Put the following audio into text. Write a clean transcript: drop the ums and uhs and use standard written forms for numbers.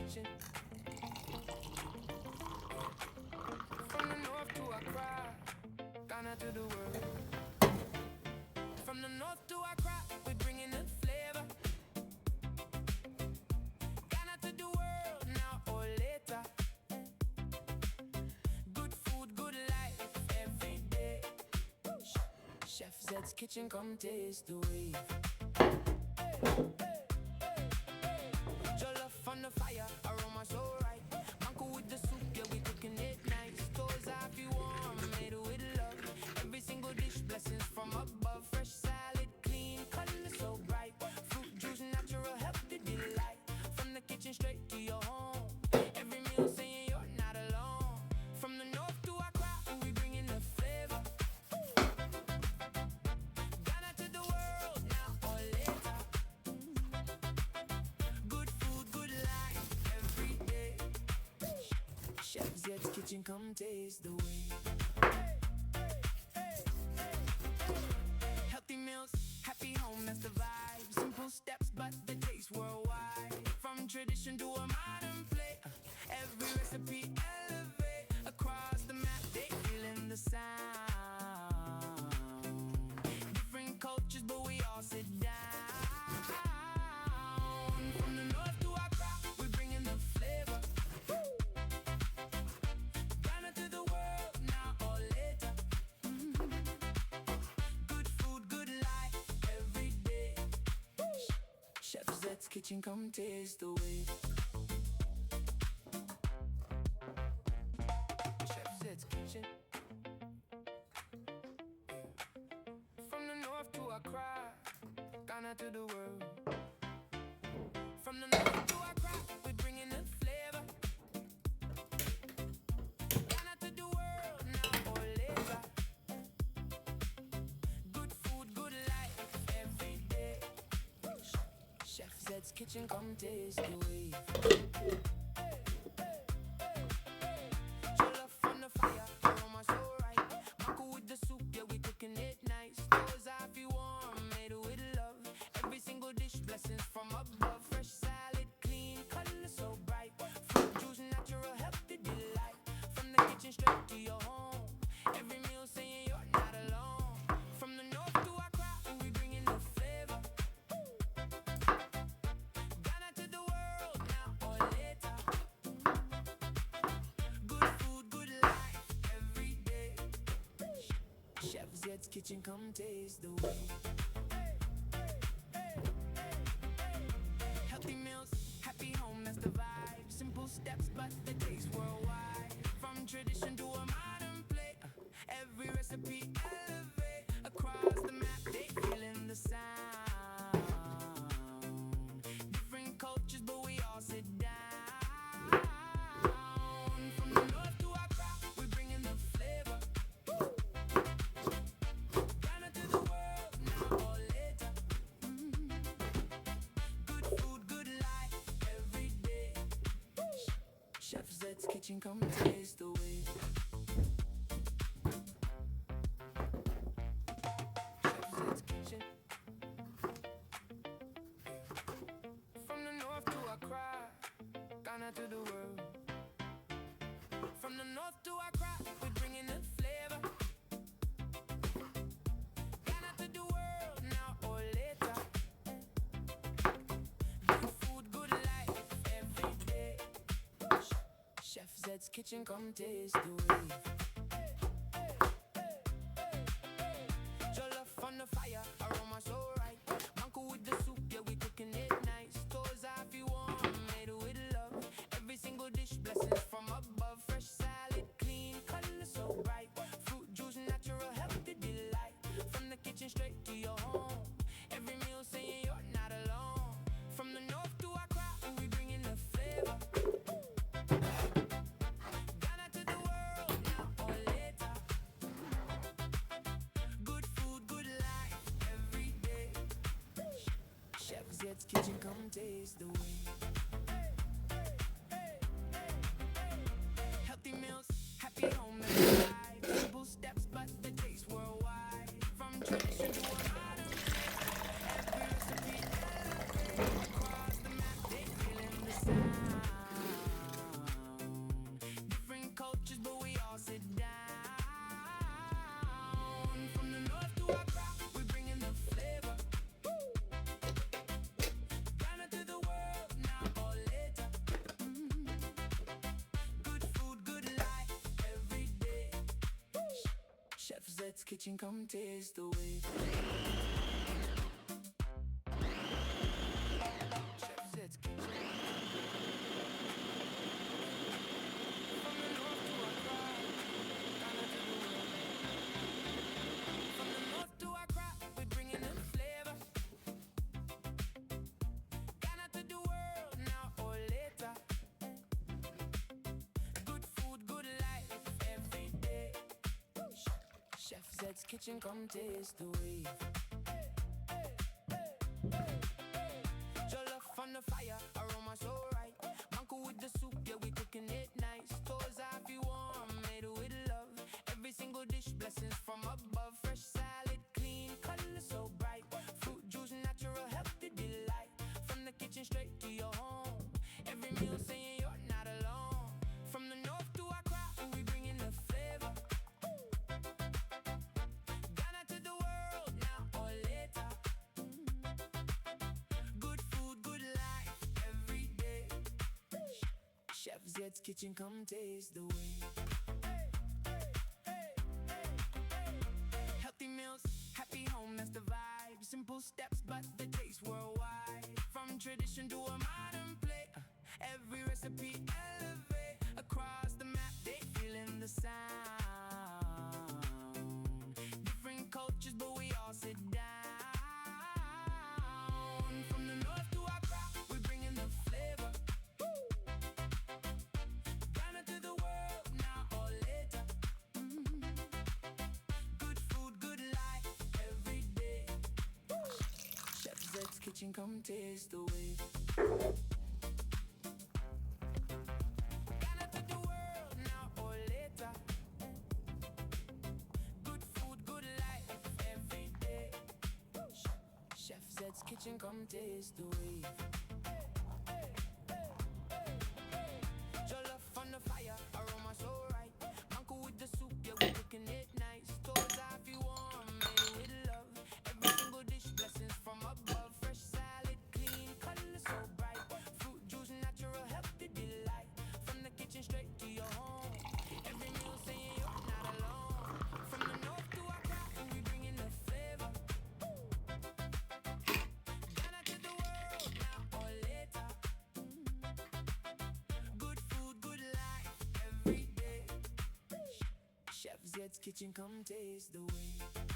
kitchen. From the north to Accra, Ghana to the world. From the north to Accra, we're bringing the flavor. Ghana to the world, now or later. Good food, good life, every day. Chef Zed's kitchen, come taste the wave. Jollof on the fire, aroma so right. Mango with the soup, yeah, we cooking it nice. Toes off you warm, made with love. Every single dish, blessings from above. Fresh salad, clean, color so bright. Fruit juice, natural, healthy delight. From the kitchen straight to your home. Every meal saying you're not alone. From the north to Accra, we bringing the flavor. Ghana to the world, now or later. Good food, good life, every day. Chef Zed's kitchen, come taste the way. Healthy meals, happy home, that's the vibe. Simple steps, but the taste worldwide. From tradition to a modern plate, every recipe elevate. Across the map, they feeling the sound. Different cultures, but we all sit down. From the north to Accra, we're bringing the flavor. Ghana to the world, now or later. Good food, good life, every day. Chef Zed's kitchen, come taste the way. Chef Zed's kitchen. From the north to Accra, Ghana to the world. From the north to Accra, we're bringing the flavor. Ghana to the world, now or later. Good food, good life, every day. Chef Zed's kitchen, come taste the wave. Jollof on the fire, aroma so right. Mango with the soup, yeah, we cooking it nice. Toes off you warm, made with love. Every single dish, blessings from above. Fresh salad, clean, color so bright. Fruit juice, natural, healthy delight. From the kitchen straight to your home. Every meal saying you're not alone. From the north to Accra, we bringing the flavor. Ghana to the world, now or later. Good food, good life, every day. Chef Zed's kitchen, come taste the way. Healthy meals, happy home, that's the vibe. Simple steps, but the taste worldwide. From tradition to a modern plate, every recipe elevate. Across the map, they feeling the sound. Different cultures, but we all sit down. From the north to Accra, we're bringing the flavor. Ghana to the world, now or later. Good food, good life, every day. Chef Zed's kitchen, come taste the way. Chef Zed's kitchen. From the north to Accra, Ghana to the world. From the north to Accra, we're bringing the flavor. Ghana to the world, now or later. Good food, good life, every day. Chef Zed's kitchen, come taste the wave. Jollof on the fire, aroma so right. Mango with the soup, yeah, we cooking it nice. Toes off you warm, made with love. Every single dish, blessings from above. Fresh salad, clean, color so bright. Fruit juice, natural, healthy delight. From the kitchen straight to your home. Every meal saying you're not alone. From the north to Accra, we bringing the flavor. Ghana to the world, now or later. Good food, good life, every day. Chef Zed's kitchen, come taste the way. Healthy meals, happy home, that's the vibe. Simple steps, but the taste worldwide. From tradition to a modern plate, every recipe elevate. Across the map, they feeling the sound. Zed's Kitchen, come taste the way. Chef Zed's Kitchen. From the north to Accra, Ghana to the world. From the north to Accra, we're bringing in flavor. Ghana to the world, now or later. Good food, good life, every day. Chef Zed's Kitchen, come taste the wave. Jollof on the fire, aroma so right. Manko with the soup, yeah, we cooking it nice. Toes off you warm, made with love. Every single dish, blessings from above. Fresh salad, clean, color so bright. Fruit juice, natural, healthy delight. From the kitchen straight to your home. Every meal saying you're not alone. From the north to Accra, we bringing the flavor. Ghana to the world, now or later. Good food, good life, every day. Chef Zed's Kitchen, come taste the way. Healthy meals, happy home, that's the vibe. Simple steps, but the taste worldwide. From tradition to a modern plate, every recipe elevate. Across the map, they feeling the sound. Different cultures, but we all sit down. From the north to Accra, we're bringing the flavor. Ghana to the world, now or later. Good food, good life, every day. Chef Zed's Kitchen, come taste the way. Ghana to the world, now or later. Good food, good life, every day. Chef Zed's Kitchen, come taste the wave. Jollof on the fire, aroma so right. Manko with the soup, yeah, we cooking it nice. Toes off you warm, made with love. Every single dish, blessings from above. Fresh salad, clean, color so bright. Fruit juice, natural, healthy delight. From the kitchen straight to your home. Every meal saying you're not alone. From the north to Accra, we bringing the flavor. Ghana to the world, now or later. Good food, good life, every day. Chef Zed's Kitchen, come taste the way.